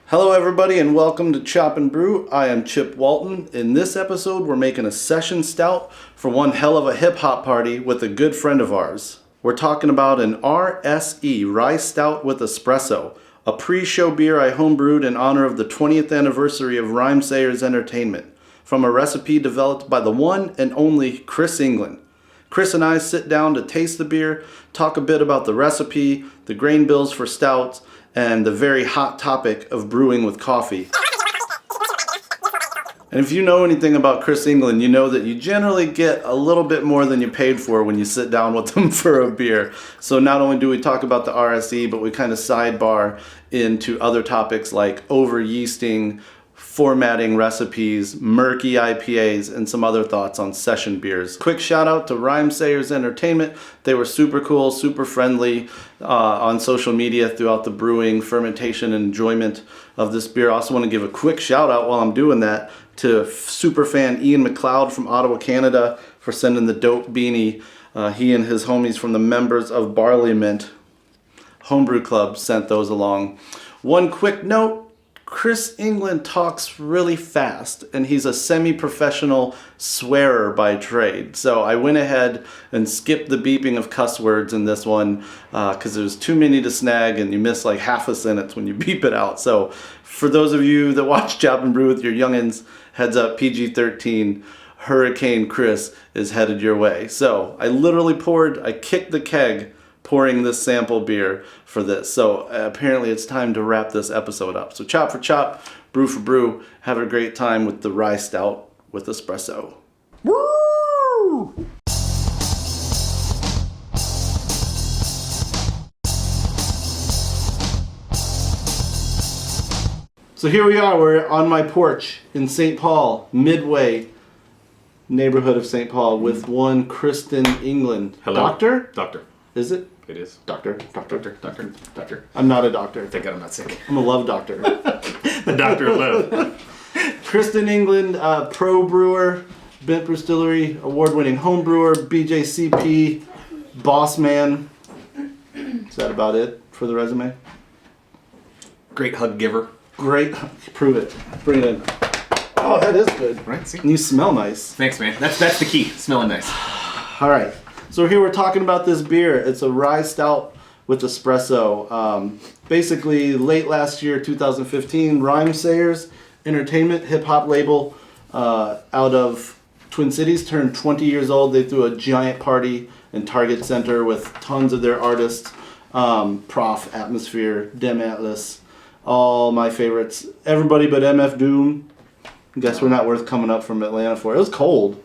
Hello everybody and welcome to Chop and Brew. I am Chip Walton. In this episode we're making a session stout for one hell of a hip hop party with a good friend of ours. We're talking about an RSE, Rye Stout with Espresso, a pre-show beer I homebrewed in honor of the 20th anniversary of Rhymesayers Entertainment, from a recipe developed by the one and only Kristen England. Kris and I sit down to taste the beer, talk a bit about the recipe, the grain bills for stouts, and the very hot topic of brewing with coffee. And if you know anything about Kristen England, you know that you generally get a little bit more than you paid for when you sit down with them for a beer. So not only do we talk about the RSE, but we kind of sidebar into other topics like over-yeasting, formatting recipes, murky IPAs, and some other thoughts on session beers. Quick shout out to Rhymesayers Entertainment. They were super cool, super friendly on social media throughout the brewing, fermentation, and enjoyment of this beer. I also want to give a quick shout out while I'm doing that to super fan Ian McLeod from Ottawa, Canada for sending the dope beanie. He and his homies from the members of Barley Mint Homebrew Club sent those along. One quick note. Kristen England talks really fast, and he's a semi-professional swearer by trade. So I went ahead and skipped the beeping of cuss words in this one because there's too many to snag, and you miss like half a sentence when you beep it out. So for those of you that watch Chop and Brew with your youngins, heads up, PG-13, Hurricane Kris is headed your way. So I kicked the keg pouring this sample beer for this. So apparently it's time to wrap this episode up. So chop for chop, brew for brew, have a great time with the Rye Stout with Espresso. Woo! So here we are, we're on my porch in St. Paul, Midway neighborhood of St. Paul with one Kristen England. Hello. Doctor. Is it? It is. Doctor. Doctor. I'm not a doctor. Thank God I'm not sick. I'm a love doctor. The doctor of love. Kristen England, pro brewer, Bent Distillery, award-winning home brewer, BJCP, boss man. Is that about it for the resume? Great hug giver. Great. Prove it. Bring it in. Oh, that is good. Right? See? And you smell nice. Thanks, man. That's the key. Smelling nice. All right. So here we're talking about this beer. It's a Rye Stout with Espresso. Basically, late last year, 2015, Rhymesayers Entertainment, hip-hop label out of Twin Cities, turned 20 years old. They threw a giant party in Target Center with tons of their artists, Prof, Atmosphere, Dem Atlas, all my favorites. Everybody but MF Doom. Guess we're not worth coming up from Atlanta for. It was cold,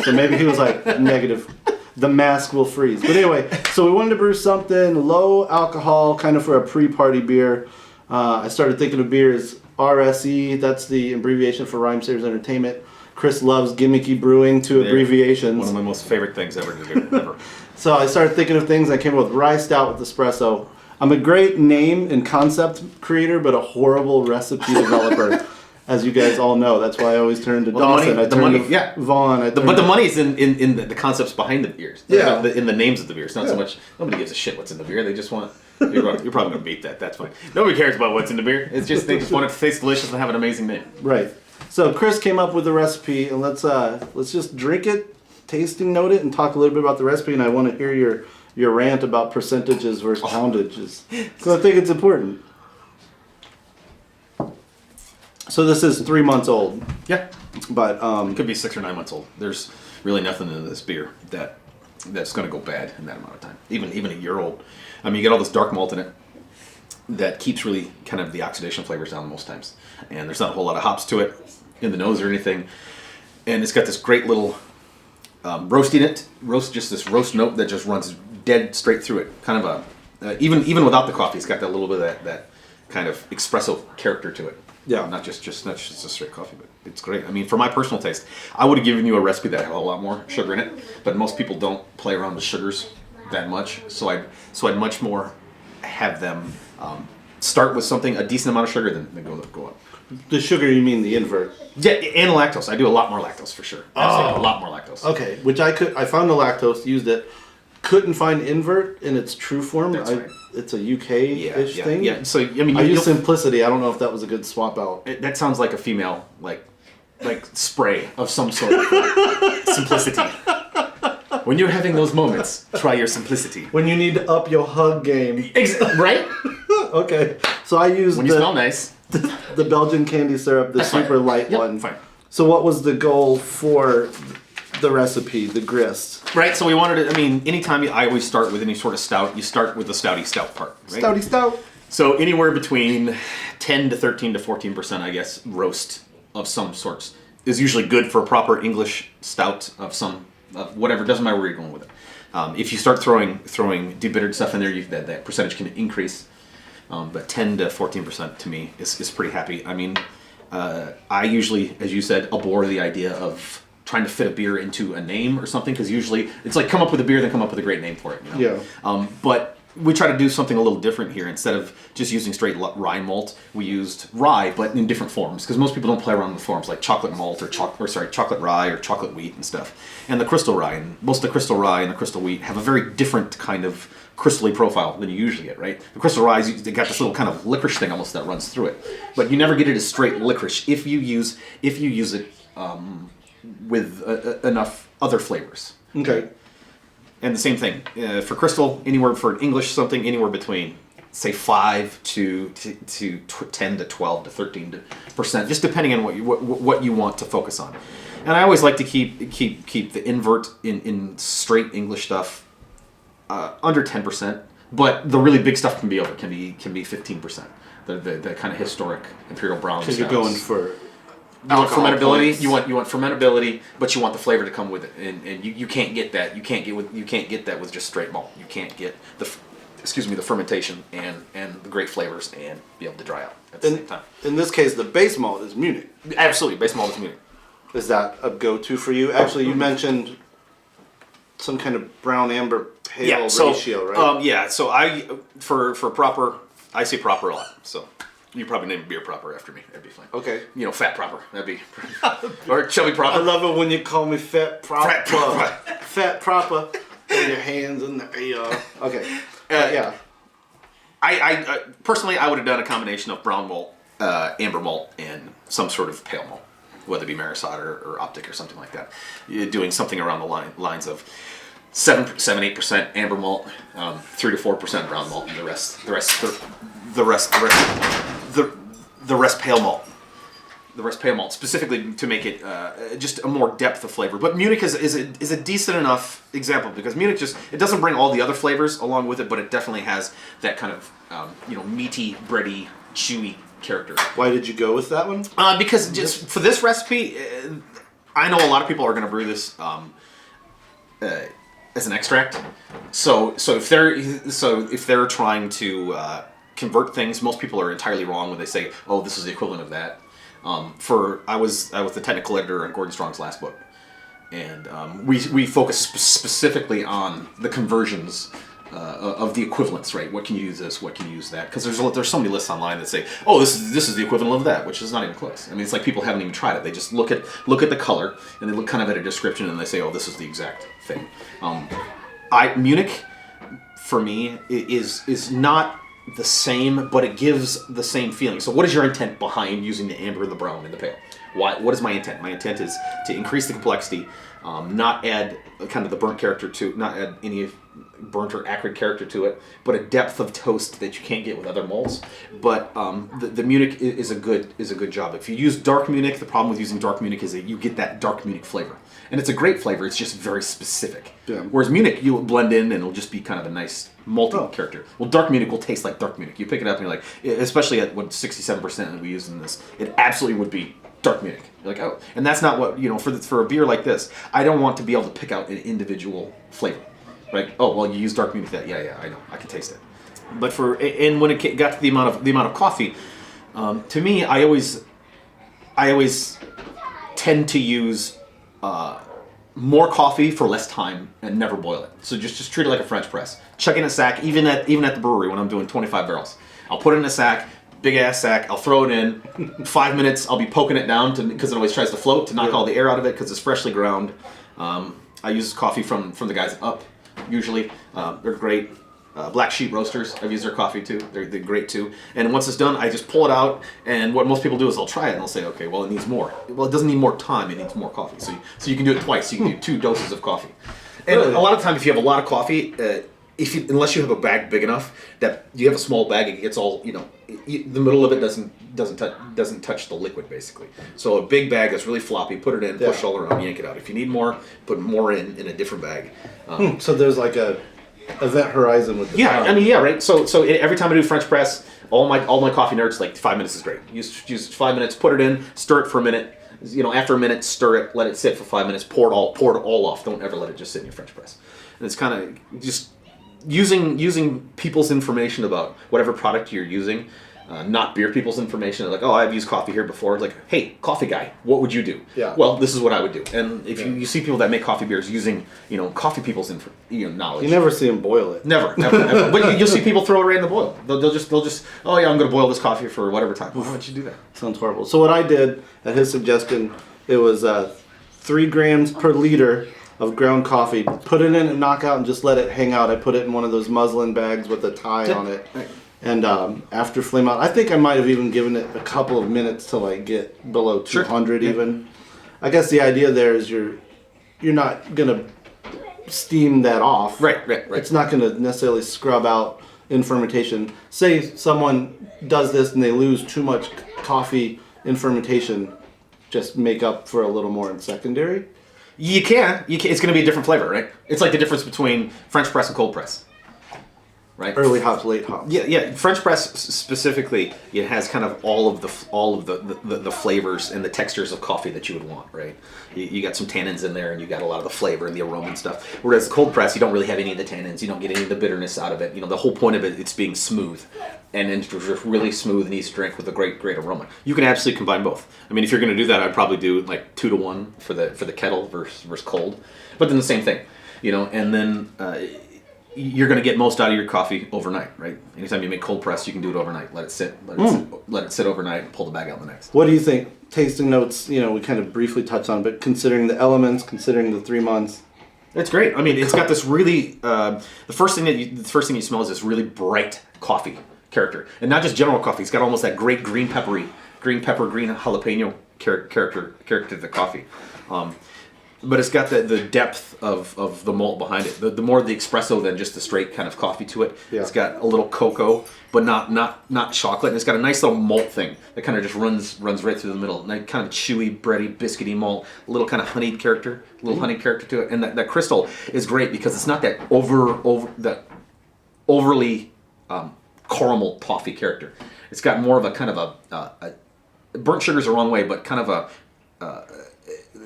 so maybe he was like negative. The mask will freeze. But anyway, so we wanted to brew something low alcohol, kind of for a pre-party beer. I started thinking of beers RSE, that's the abbreviation for Rhymesayers Entertainment. Kris loves gimmicky brewing to abbreviations. One of my most favorite things ever to do. Ever. So I started thinking of things. I came up with Rye Stout with Espresso. I'm a great name and concept creator, but a horrible recipe developer. As you guys all know, that's why I always turn to Dawson. I turn to Vaughn. But the money's in the concepts behind the beers. Yeah. In the names of the beers. Not so much, nobody gives a shit what's in the beer. They just want, you're probably going to beat that. That's fine. Nobody cares about what's in the beer. It's just, they just want it to taste delicious and have an amazing name. Right. So Kris came up with the recipe, and let's just drink it, tasting note it, and talk a little bit about the recipe. And I want to hear your rant about percentages versus poundages. So I think it's important. So this is 3 months old. Yeah. But it could be 6 or 9 months old. There's really nothing in this beer that's going to go bad in that amount of time. Even a year old. I mean, you get all this dark malt in it that keeps really kind of the oxidation flavors down most times. And there's not a whole lot of hops to it in the nose or anything. And it's got this great little roast in it. Just this roast note that just runs dead straight through it. Kind of even without the coffee, it's got that little bit of that kind of espresso character to it. Yeah, not just a straight coffee, but it's great. I mean, for my personal taste, I would have given you a recipe that had a lot more sugar in it, but most people don't play around with sugars that much. So I'd much more have them start with something a decent amount of sugar, then go up. The sugar, you mean the invert? Yeah, and lactose. I do a lot more lactose for sure. Absolutely, a lot more lactose. Okay, which I found the lactose, used it. couldn't find invert in its true form. That's right. It's a UK-ish thing. Yeah. So I mean, I use simplicity. I don't know if that was a good swap out. That sounds like a female like spray of some sort. Simplicity. When you're having those moments, try your simplicity. When you need to up your hug game. Right? Okay. So I used when you smell nice. the Belgian candy syrup, the super light one. Fine. So what was the goal for the recipe, the grist? Right, so we wanted to, I mean, anytime I always start with any sort of stout, you start with the stouty stout part. Right? Stouty stout. So anywhere between 10 to 13 to 14%, I guess, roast of some sorts is usually good for a proper English stout of some, whatever, doesn't matter where you're going with it. If you start throwing debittered stuff in there, that percentage can increase. But 10 to 14% to me is pretty happy. I mean, I usually, as you said, abhor the idea of trying to fit a beer into a name or something, because usually it's like come up with a beer, then come up with a great name for it. You know? Yeah. But we try to do something a little different here. Instead of just using straight rye malt, we used rye, but in different forms, because most people don't play around with forms like chocolate malt or chocolate rye or chocolate wheat and stuff. And the crystal rye, and most of the crystal rye and the crystal wheat have a very different kind of crystally profile than you usually get, right? The crystal rye, they got this little kind of licorice thing almost that runs through it, but you never get it as straight licorice if you use it with enough other flavors. Okay. And the same thing for crystal. Anywhere for English something, anywhere between say 5 to 10 to 12 to 13%, just depending on what you want to focus on. And I always like to keep the invert in straight English stuff under 10%, but the really big stuff can be 15%. The kind of historic imperial brown. Because you're going for. You want fermentability. You want fermentability, but you want the flavor to come with it, and you can't get that. You can't get that with just straight malt. You can't get the fermentation and the great flavors and be able to dry out at the same time. In this case, the base malt is Munich. Absolutely, base malt is Munich. Is that a go-to for you? Actually, you mentioned some kind of brown amber pale ratio, right? So I I say proper a lot. So. You probably name beer proper after me. That'd be fine. Okay. You know, fat proper. That'd be... or chubby proper. I love it when you call me fat proper. Fat proper. Fat proper. With your hands in the... Okay. Yeah. I personally, I would have done a combination of brown malt, amber malt, and some sort of pale malt. Whether it be Marisot or Optic or something like that. You're doing something around the lines of 7-8% amber malt, 3 to 4% brown malt, and the rest pale malt. The rest pale malt, specifically to make it just a more depth of flavor. But Munich is a decent enough example, because Munich it doesn't bring all the other flavors along with it, but it definitely has that kind of meaty, bready, chewy character. Why did you go with that one? Because just for this recipe, I know a lot of people are going to brew this as an extract. So if they're trying to convert things, most people are entirely wrong when they say, "Oh, this is the equivalent of that." I was the technical editor on Gordon Strong's last book, and we focus specifically on the conversions of the equivalents, right? What can you use this? What can you use that? Because there's so many lists online that say, "Oh, this is the equivalent of that," which is not even close. I mean, it's like people haven't even tried it. They just look at the color and they look kind of at a description and they say, "Oh, this is the exact thing." Munich, for me, is not the same, but it gives the same feeling. So what is your intent behind using the amber, the brown, and the pale? What is my intent? My intent is to increase the complexity, not add kind of the burnt character not add any burnt or acrid character to it, but a depth of toast that you can't get with other malts. But the Munich is a good job. If you use dark Munich, the problem with using dark Munich is that you get that dark Munich flavor. And it's a great flavor, it's just very specific. Yeah. Whereas Munich, you'll blend in and it'll just be kind of a nice malty character. Well, dark Munich will taste like dark Munich. You pick it up and you're like, especially at 67% that we use in this, it absolutely would be dark Munich. You're like, oh. And that's not what, for a beer like this, I don't want to be able to pick out an individual flavor. Right? Oh, well, you use dark Munich. Yeah, I know. I can taste it. But when it got to the amount of coffee, to me, I always tend to use more coffee for less time and never boil it. So just treat it like a French press. Chuck in a sack, even at the brewery when I'm doing 25 barrels. I'll put it in a sack, big ass sack. I'll throw it in. 5 minutes. I'll be poking it down because it always tries to float to knock all the air out of it because it's freshly ground. I use coffee from the guys up usually. They're great. Black Sheep Roasters, I've used their coffee too. They're great too. And once it's done, I just pull it out, and what most people do is they'll try it and they'll say, okay, well, it needs more. Well, it doesn't need more time, it needs more coffee. So you can do it twice. You can do 2 doses of coffee. And Really? a lot of times, if you have a lot of coffee, unless you have a bag big enough that you have a small bag, it gets all, the middle of it doesn't touch the liquid, basically. So a big bag that's really floppy, put it in, push all around, yank it out. If you need more, put more in a different bag. So there's like a event horizon with the Yeah, time. right. So every time I do French press, all my coffee nerds, like 5 minutes is great. Use 5 minutes, put it in, stir it for a minute. After a minute, stir it, let it sit for 5 minutes, pour it all off. Don't ever let it just sit in your French press. And it's kind of just using people's information about whatever product you're using. Not beer people's information. Like, oh, I've used coffee here before. Like, hey, coffee guy, what would you do? Yeah. Well, this is what I would do. And if you see people that make coffee beers using, coffee people's knowledge. You never see them boil it. Never. But you'll see people throw it right in the boil. They'll just, oh yeah, I'm going to boil this coffee for whatever time. Why would you do that? Sounds horrible. So what I did, at his suggestion, it was 3 grams per liter of ground coffee. Put it in a knockout and just let it hang out. I put it in one of those muslin bags with a tie on it. Right. And after flame out, I think I might have even given it a couple of minutes to like get below 200 even. I guess the idea there is you're not gonna steam that off. Right. It's not gonna necessarily scrub out in fermentation. Say someone does this and they lose too much coffee in fermentation, just make up for a little more in secondary. You can. It's going to be a different flavor, right? It's like the difference between French press and cold press. Right. Early hops, late hops. Yeah. French press specifically, it has kind of all of the flavors and the textures of coffee that you would want, right? You got some tannins in there, and you got a lot of the flavor and the aroma and stuff. Whereas cold press, you don't really have any of the tannins. You don't get any of the bitterness out of it. The whole point of it's being smooth, and it's just really smooth and easy to drink with a great aroma. You can absolutely combine both. I mean, if you're going to do that, I'd probably do like 2 to 1 for the kettle versus cold, but then the same thing, and then. You're going to get most out of your coffee overnight, right? Anytime you make cold press, you can do it overnight. Let it sit overnight, and pull the bag out the next. What do you think? Tasting notes, we kind of briefly touched on, but considering the elements, considering the 3 months. It's great. I mean, it's got this really the first thing you smell is this really bright coffee character, and not just general coffee. It's got almost that great green jalapeno character to the coffee. But it's got the depth of the malt behind it. The more the espresso than just the straight kind of coffee to it. Yeah. It's got a little cocoa, but not chocolate. And it's got a nice little malt thing that kind of just runs right through the middle. Nice kind of chewy, bready, biscuity malt. A little kind of honeyed character to it. And that crystal is great because it's not that overly caramel toffee character. It's got more of a kind of a burnt sugar's the wrong way, but kind of a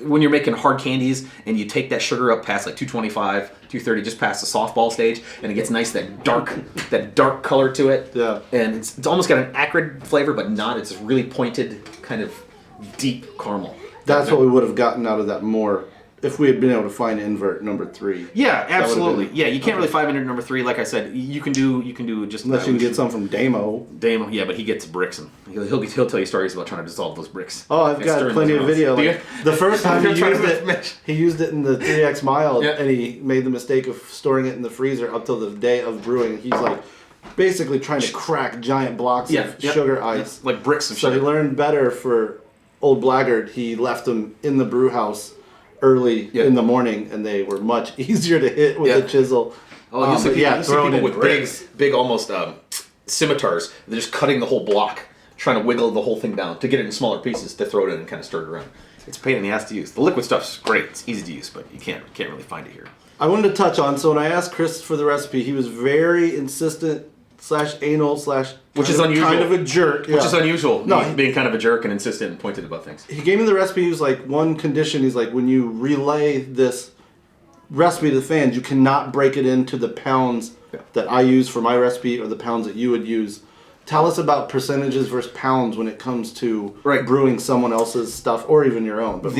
when you're making hard candies and you take that sugar up past like 225, 230, just past the softball stage, and it gets nice that dark color to it. Yeah. And it's almost got an acrid flavor, but not. It's a really pointed kind of deep caramel. That's what we would have gotten out of that more if we had been able to find invert number 3. Yeah, absolutely. Yeah, you can't really find it number 3. Like I said, you can do just unless you can get some from Damo. Yeah, but he gets bricks and he'll tell you stories about trying to dissolve those bricks. Oh, I've got plenty of video. Like, the first time he used it in the 3X Mile, and he made the mistake of storing it in the freezer up till the day of brewing. He's like basically trying to crack giant blocks of sugar ice, like bricks of sugar. So he learned better for Old Blackguard. He left them in the brew house early in the morning, and they were much easier to hit with a chisel. Oh, you see people with big almost scimitars. They're just cutting the whole block, trying to wiggle the whole thing down to get it in smaller pieces to throw it in and kind of stir it around. It's a pain in the ass to use. The liquid stuff's great. It's easy to use, but you can't really find it here. I wanted to touch on, so when I asked Kris for the recipe, he was very insistent /anal/ which is unusual. Kind of a jerk. Which is unusual. No, being kind of a jerk and insistent and pointed about things. He gave me the recipe. He was like, one condition. He's like, when you relay this recipe to the fans, you cannot break it into the pounds that I use for my recipe or the pounds that you would use. Tell us about percentages versus pounds when it comes to brewing someone else's stuff or even your own. But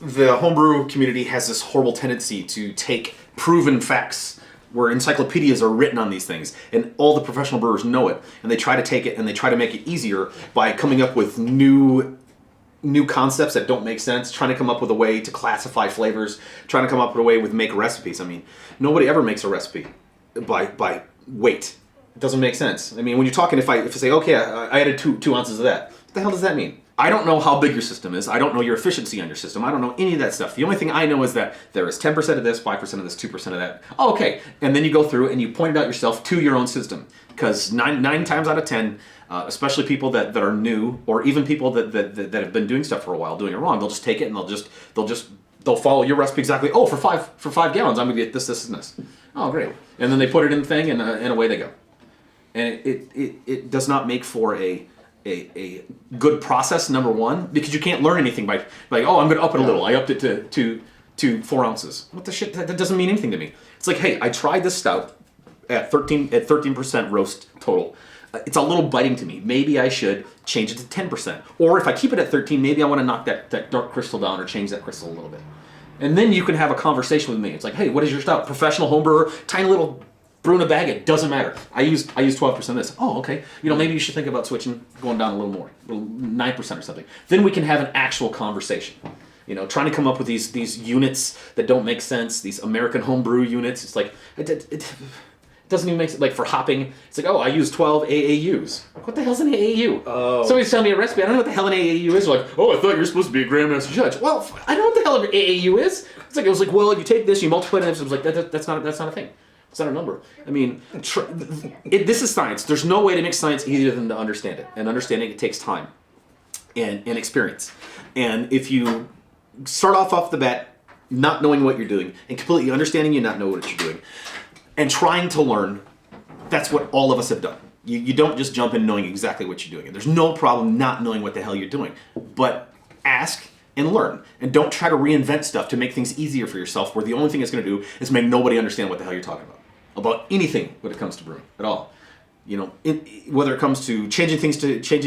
the homebrew community has this horrible tendency to take proven facts where encyclopedias are written on these things, and all the professional brewers know it, and they try to take it and they try to make it easier by coming up with new new concepts that don't make sense, trying to come up with a way to classify flavors, trying to come up with a way with make recipes. I mean, nobody ever makes a recipe by weight. It doesn't make sense. I mean, when you're talking, if I say, okay, I added two ounces of that, what the hell does that mean? I don't know how big your system is. I don't know your efficiency on your system. I don't know any of that stuff. The only thing I know is that there is 10% of this, 5% of this, 2% of that. Oh, okay. And then you go through and you point it out yourself to your own system. Because nine times out of 10, especially people that are new, or even people that have been doing stuff for a while, doing it wrong, they'll just take it and they'll follow your recipe exactly. Oh, for 5 gallons, I'm gonna get this, and this. Oh, great. And then they put it in the thing and away they go. And it does not make for a good process, number one, because you can't learn anything by oh, I'm going to up it a little. I upped it to 4 ounces. What the shit? That doesn't mean anything to me. It's like, hey, I tried this stout at 13% roast total. It's a little biting to me. Maybe I should change it to 10%. Or if I keep it at 13, maybe I want to knock that dark crystal down or change that crystal a little bit. And then you can have a conversation with me. It's like, hey, what is your stout? Professional home brewer, tiny little brew in a bag, it doesn't matter. I use 12% of this. Oh, okay. Maybe you should think about switching, going down a little more, 9% or something. Then we can have an actual conversation. Trying to come up with these units that don't make sense, these American homebrew units. It's like, it doesn't even make sense. Like for hopping, it's like, oh, I use 12 AAUs. What the hell's an AAU? Oh. Somebody's telling me a recipe. I don't know what the hell an AAU is. Like, oh, I thought you were supposed to be a Grandmaster Judge. Well, I don't know what the hell an AAU is. It was like, well, you take this, you multiply it, and it was like, that's not a thing. It's not a number. I mean, this is science. There's no way to make science easier than to understand it. And understanding it takes time and experience. And if you start off the bat not knowing what you're doing and completely understanding you not know what you're doing and trying to learn, that's what all of us have done. You don't just jump in knowing exactly what you're doing. And there's no problem not knowing what the hell you're doing. But ask and learn. And don't try to reinvent stuff to make things easier for yourself, where the only thing it's going to do is make nobody understand what the hell you're talking about anything when it comes to brewing at all. Whether it comes to changing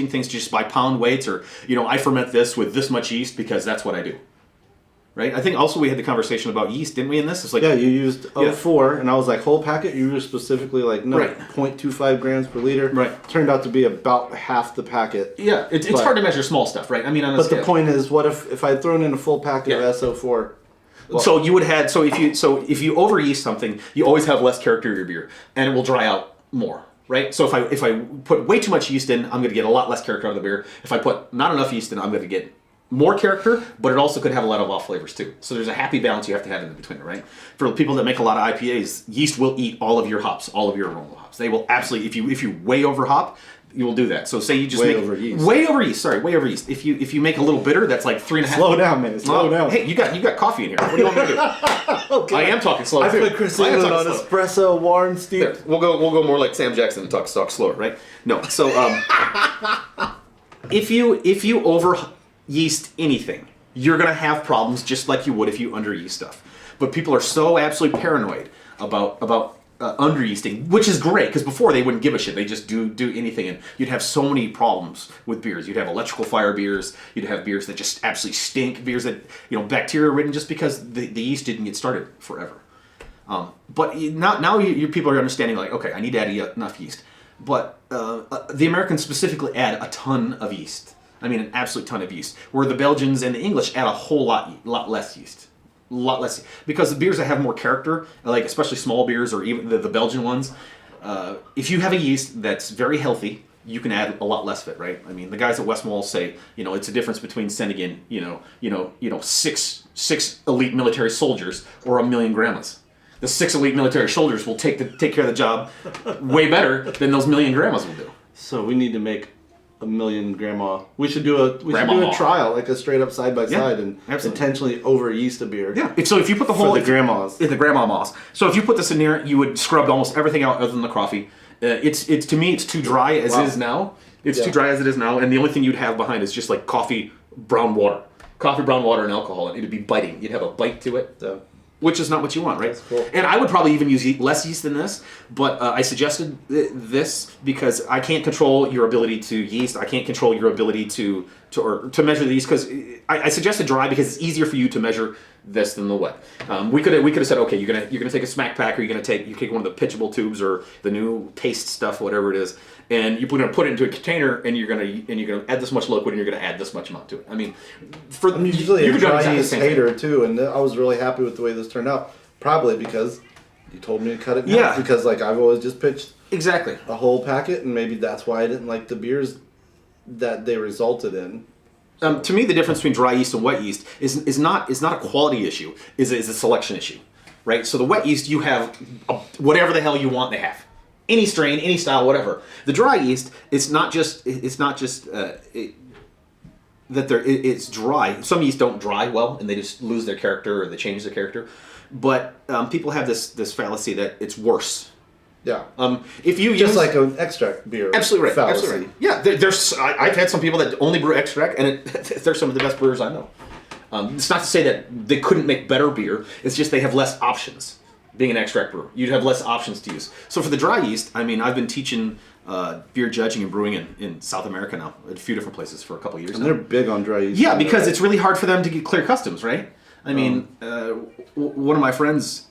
things just by pound weights, or I ferment this with this much yeast because that's what I do. Right? I think also we had the conversation about yeast, didn't we? In this, it's like, yeah, you used 04, and I was like, whole packet. You used specifically like 0.25 grams per liter. Right. Turned out to be about half the packet. Yeah, it's hard to measure small stuff, right? I mean, on a scale. The point is, what if I'd thrown in a full packet of SO4? Well, so you would have if you over yeast something, you always have less character in your beer, and it will dry out more, right? So if I put way too much yeast in, I'm going to get a lot less character out of the beer. If I put not enough yeast in, I'm going to get more character, but it also could have a lot of off flavors too. So there's a happy balance you have to have in between, right? For people that make a lot of IPAs, yeast will eat all of your hops, all of your aroma hops. They will absolutely, if you way over hop, you will do that. So say you just way over yeast. Way over yeast. If you make a little bitter, that's like 3.5. Slow down, man. Slow down. Hey, you got coffee in here. What do you want me to do? Okay. I am talking slow. I put Kristen England on espresso, warm, steep. There, we'll go more like Sam Jackson and talk slower, right? No. So if you over yeast anything, you're gonna have problems just like you would if you under yeast stuff. But people are so absolutely paranoid about under yeasting, which is great, because before they wouldn't give a shit. They just do anything, and you'd have so many problems with beers. You'd have electrical fire beers. You'd have beers that just absolutely stink. Beers that bacteria ridden just because the yeast didn't get started forever. But now you people are understanding, like, okay, I need to add enough yeast. But the Americans specifically add a ton of yeast. I mean, an absolute ton of yeast. Where the Belgians and the English add a whole lot less yeast. A lot less, because the beers that have more character, like especially small beers or even the Belgian ones, if you have a yeast that's very healthy, you can add a lot less of it, right? I mean, the guys at Westmall say, it's a difference between sending in, six elite military soldiers or 1,000,000 grandmas. The 6 elite military soldiers will take care of the job way better than those 1,000,000 grandmas will do. So we need to make 1,000,000 grandma. We should do a trial, like a straight up side by side, and intentionally over yeast a beer. Yeah. So if you put the whole for the grandmas, in the grandma moss. So if you put this in there, you would scrub almost everything out other than the coffee. It's to me, it's too dry as it is now. It's too dry as it is now, and the only thing you'd have behind is just like coffee, brown water, and alcohol, and it'd be biting. You'd have a bite to it. Yeah. Which is not what you want, right? That's cool. And I would probably even use less yeast than this, but I suggested this because I can't control your ability to yeast. I can't control your ability to measure the yeast, because I suggested dry because it's easier for you to measure this than the wet. We could have said, okay, you're gonna take a smack pack, or you take one of the pitchable tubes or the new taste stuff, whatever it is, and you're going to put it into a container, and you're going to add this much liquid, and you're going to add this much amount to it. I mean, I'm usually you a could do dry exactly the yeast same thing. hater too, and I was really happy with the way this turned out. Probably because you told me to cut it in half, because like I've always just pitched Exactly. a whole packet, and maybe that's why I didn't like the beers that they resulted in. To me, the difference between dry yeast and wet yeast is not a quality issue. Is a selection issue, right? So the wet yeast, you have whatever the hell you want. They have any strain, any style, whatever. The dry yeast, it's not just it's dry. Some yeast don't dry well, and they just lose their character, or they change their character. But people have this fallacy that it's worse. Yeah. If you Just use, like an extract beer. absolutely right, fallacy. absolutely right. Yeah, there's I've had some people that only brew extract, and they're some of the best brewers I know. It's not to say that they couldn't make better beer. It's just they have less options. Being an extract brewer, you'd have less options to use. So for the dry yeast, I mean, I've been teaching beer judging and brewing in South America now, at a few different places for a couple of years. And now. they're big on dry yeast. Yeah, because it's really hard for them to get clear customs, right? I mean, one of my friends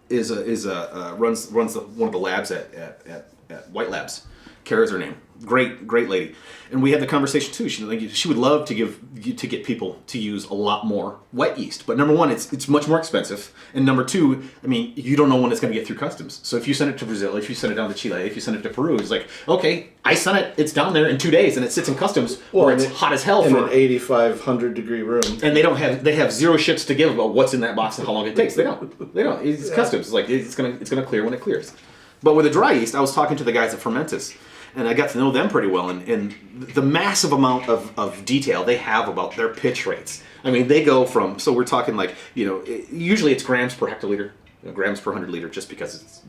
runs one of the labs at White Labs. Kara's her name. Great lady. And we had the conversation too. She would love to get people to use a lot more wet yeast. But number one, it's much more expensive. And number two, I mean, you don't know when it's going to get through customs. So if you send it to Brazil, if you send it down to Chile, if you send it to Peru, it's like, okay, I sent it. It's down there in 2 days, and it sits in customs where it's hot as hell in for an 8,500 degree room. And they have zero shits to give about what's in that box and how long it takes. They don't. It's customs. It's like it's gonna clear when it clears. But with the dry yeast, I was talking to the guys at Fermentus, and I got to know them pretty well, and the massive amount of detail they have about their pitch rates. I mean, they go from, so we're talking like, usually it's grams per hectoliter, grams per 100 liter, just because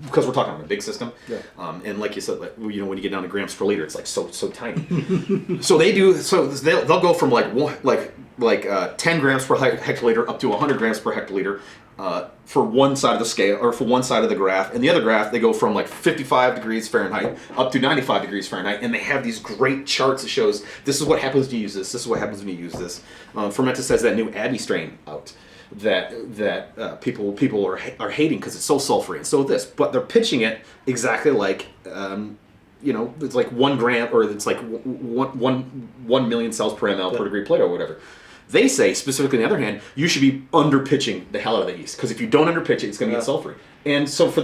because we're talking on a big system. Yeah. And like you said, like, when you get down to grams per liter, it's like so tiny. So they'll go from like 10 grams per hectoliter up to 100 grams per hectoliter. For one side of the scale, or for one side of the graph, and the other graph they go from like 55 degrees Fahrenheit up to 95 degrees Fahrenheit, and they have these great charts that shows this is what happens when you use this, this is what happens when you use this. Fermentus has that new Abbey strain out that people are hating because it's so sulfury and so this, but they're pitching it exactly like it's like 1 gram, or it's like 1 million cells per ml per degree Plato or whatever. They say, specifically on the other hand, you should be under-pitching the hell out of the yeast, because if you don't under-pitch it, it's going to get sulfury. And so for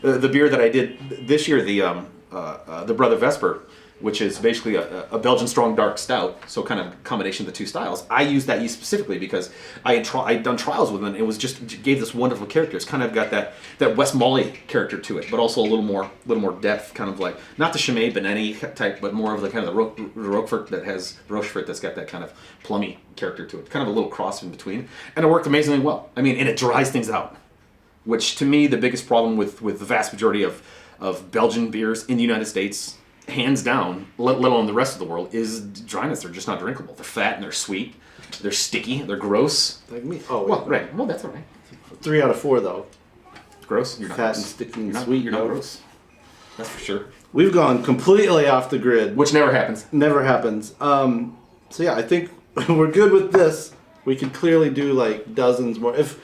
the beer that I did this year, the Brother Vesper, which is basically a Belgian strong dark stout, so kind of combination of the two styles, I used that yeast specifically because I'd done trials with it, and it was just gave this wonderful character. It's kind of got that West Molly character to it, but also a little more depth, kind of like, not the Chimay Beneni type, but more of the kind of the Roquefort that's got that kind of plummy character to it. Kind of a little cross in between. And it worked amazingly well. I mean, and it dries things out, which to me, the biggest problem with the vast majority of Belgian beers in the United States, hands down, let alone the rest of the world, is dryness. They're just not drinkable. They're fat and they're sweet. They're sticky. They're gross. Like me. Oh, well, right. Well, that's all right. 3 out of 4 though. Gross. You're not fat gross. and sticky and You're not, sweet. You're not gross. That's for sure. We've gone completely off the grid. Which never happens. Never happens. So yeah, I think we're good with this. We could clearly do like dozens more. If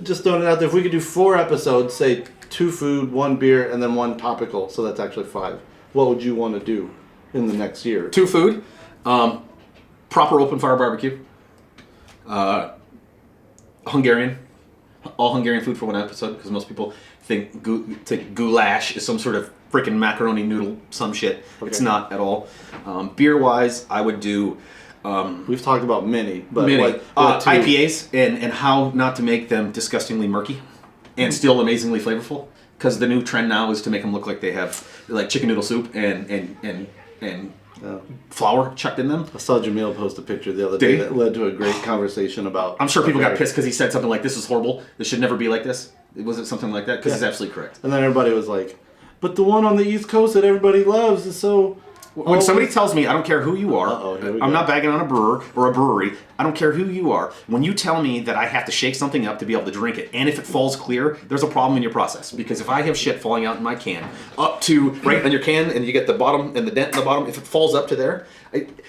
just throwing it out there, if we could do 4 episodes, say 2 food, 1 beer, and then 1 topical, so that's actually 5. What would you want to do in the next year? 2 food, proper open fire barbecue, Hungarian, all Hungarian food for 1 episode, because most people think goulash is some sort of freaking macaroni noodle, some shit. Okay. It's not at all. Beer wise, I would do. We've talked about many, but many. What IPAs and how not to make them disgustingly murky and still amazingly flavorful. Because the new trend now is to make them look like they have like chicken noodle soup and flour chucked in them. I saw Jamil post a picture the other day that led to a great conversation about. I'm sure people got pissed because he said something like, "This is horrible. This should never be like this." Was it something like that? Because he's absolutely correct. And then everybody was like, "But the one on the East Coast that everybody loves is so When somebody tells me, I don't care who you are, I'm not bagging on a brewer or a brewery, I don't care who you are, when you tell me that I have to shake something up to be able to drink it, and if it falls clear, there's a problem in your process. Because if I have shit falling out in my can, up to, right on your can, and you get the bottom and the dent in the bottom, if it falls up to there,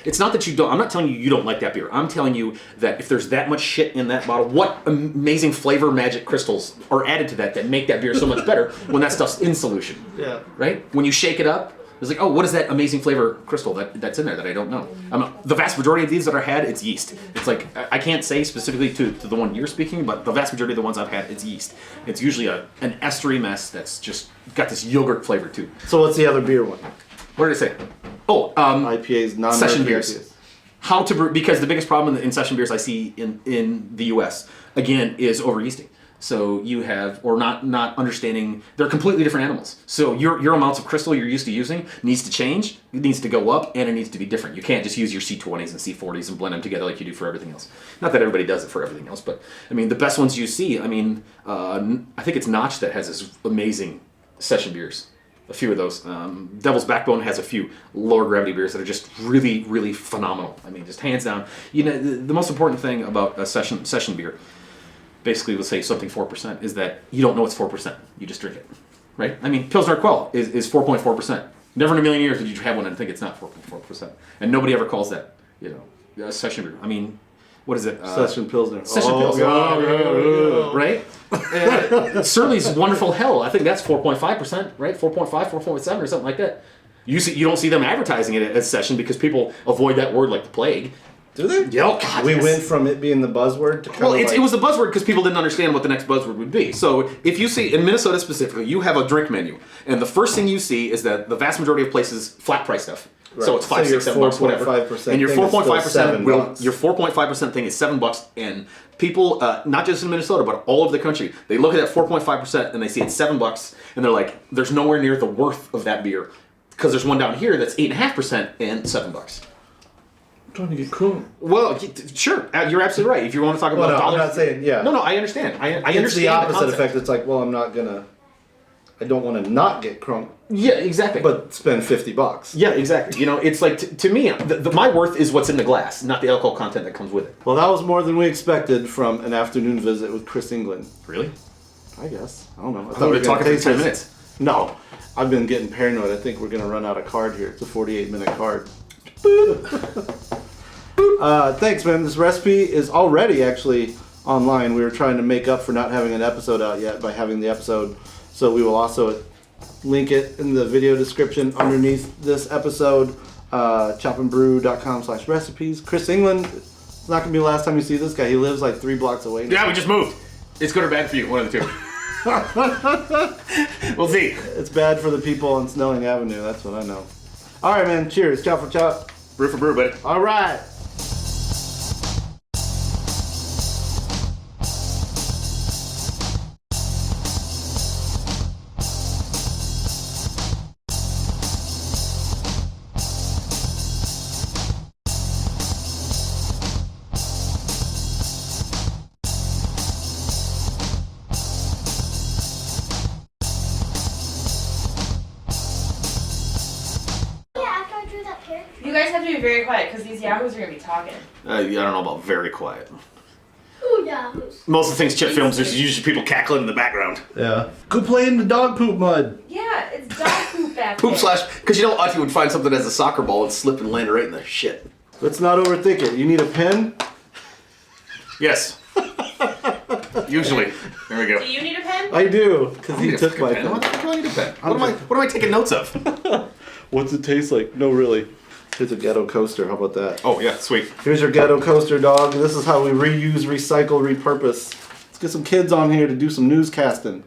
it's not that you don't, I'm not telling you don't like that beer. I'm telling you that if there's that much shit in that bottle, what amazing flavor magic crystals are added to that make that beer so much better when that stuff's in solution. Yeah. Right? When you shake it up, it's like, oh, what is that amazing flavor crystal that's in there that I don't know? The vast majority of these that I had, it's yeast. It's like, I can't say specifically to the one you're speaking, but the vast majority of the ones I've had, it's yeast. It's usually an estery mess that's just got this yogurt flavor too. So what's the other beer one? What did I say? Oh, IPAs, session non-IPAs. beers. How to brew, because the biggest problem in session beers I see in the US, again, is over-yeasting. So you have, or not understanding, they're completely different animals. So your amounts of crystal you're used to using needs to change, it needs to go up, and it needs to be different. You can't just use your C20s and C40s and blend them together like you do for everything else. Not that everybody does it for everything else, but I mean, the best ones you see, I mean, I think it's Notch that has this amazing session beers. A few of those. Devil's Backbone has a few lower gravity beers that are just really, really phenomenal. I mean, just hands down. You know, the most important thing about a session beer, basically we'll say something 4%, is that you don't know it's 4%. You just drink it, right? I mean, Pilsner Quell is 4.4%. Never in a million years did you have one and think it's not 4.4%. And nobody ever calls that, you know, a session beer. I mean, what is it? Session Pilsner. Session Pilsner. Right? Surly's Wonderful Hell, I think that's 4.5%, right? 4.5, 4.7 or something like that. You don't see them advertising it as session because people avoid that word like the plague. Do they? Yeah, oh God, we went from it being the buzzword to it was the buzzword because people didn't understand what the next buzzword would be. So if you see, in Minnesota specifically, you have a drink menu, and the first thing you see is that the vast majority of places flat price stuff. Right. So it's $5, $6, $7, whatever. And your 4.5% your 4.5% thing is $7, and people, not just in Minnesota, but all over the country, they look at that 4.5% and they see it's $7, and they're like, there's nowhere near the worth of that beer because there's one down here that's 8.5% and $7. I'm trying to get cool. Well, sure, you're absolutely right. If you want to talk about dollars, I'm not saying No, I understand. I understand. It's the opposite effect. It's like, well, I don't want to not get crunk. Yeah, exactly. But spend $50. Yeah, exactly. You know, it's like to me, my worth is what's in the glass, not the alcohol content that comes with it. Well, that was more than we expected from an afternoon visit with Kristen England. Really? I guess. I don't know. I thought we were talking for 10 minutes. No, I've been getting paranoid. I think we're gonna run out of card here. It's a 48-minute card. Thanks, man. This recipe is already actually online. We were trying to make up for not having an episode out yet by having the episode. So we will also link it in the video description underneath this episode. chopandbrew.com/recipes. Chris England, it's not going to be the last time you see this guy. He lives like 3 blocks away now. Yeah, we just moved. It's good or bad for you, one of the two. We'll see. It's bad for the people on Snelling Avenue, that's what I know. All right, man. Cheers. Chop for chop. Brew for brew, buddy. All right. You guys have to be very quiet because these yahoos are going to be talking. I don't know about very quiet. Ooh, yahoos. Most of the things Chet films, there's usually people cackling in the background. Yeah. Go play in the dog poop mud. Yeah, it's dog poop back Poop there. slash, because you know Auntie would find something as a soccer ball and slip and land right in the shit. Let's not overthink it. You need a pen? Yes. Usually. There we go. Do you need a pen? I do, because he took my pen. pen. What the fuck do I need a pen? What am I taking notes of? What's it taste like? No, really. Here's a ghetto coaster. How about that? Oh, yeah, sweet. Here's your ghetto coaster, dog. This is how we reuse, recycle, repurpose. Let's get some kids on here to do some newscasting.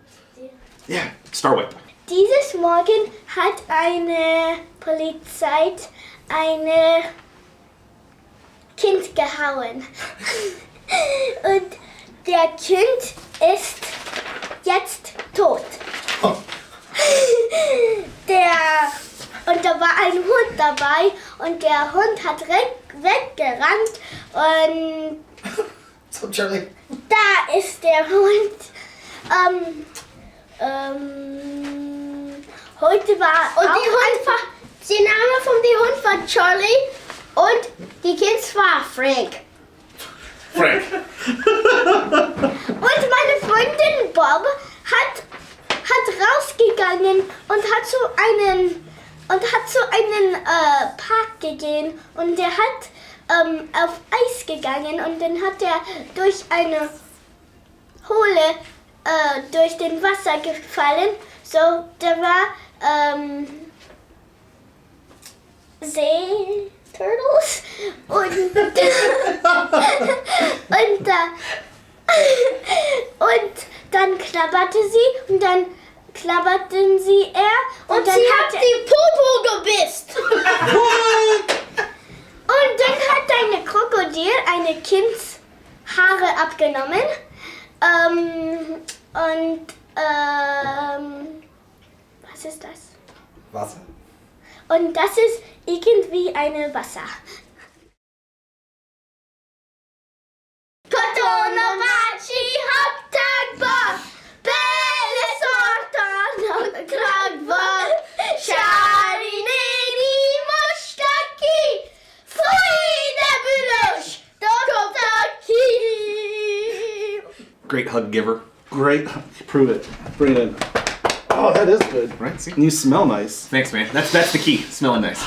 Yeah, Starway. Dieses Morgen hat eine Polizei eine Kind gehauen. Und der Kind ist jetzt tot. Oh. Und da war ein Hund dabei und der Hund hat weggerannt und So, Charlie. da ist der Hund. Heute war Und auch die einfach Der Name von dem Hund war Charlie und die Kids war Frank. Frank. Und meine Freundin Bob hat rausgegangen und hat zu einem Park gegangen und der hat auf Eis gegangen und dann hat er durch eine Hohle durch den Wasser gefallen. So, der war Seeturtles und dann klapperte sie und dann klapperten sie und dann sie hat hat die Popo gebisst. und dann hat eine Krokodil eine Kinds Haare abgenommen was ist das? Wasser. Und das ist irgendwie eine Wasser. Kotonomachi Hauptagba, Belle Sortan Kragba, Sharineri Moshtaki, Frida Bulosh, Dokotaki. Great hug giver. Great. Prove it. Bring it in. Oh, that is good. Right? See? And you smell nice. Thanks, man. That's the key. Smelling nice.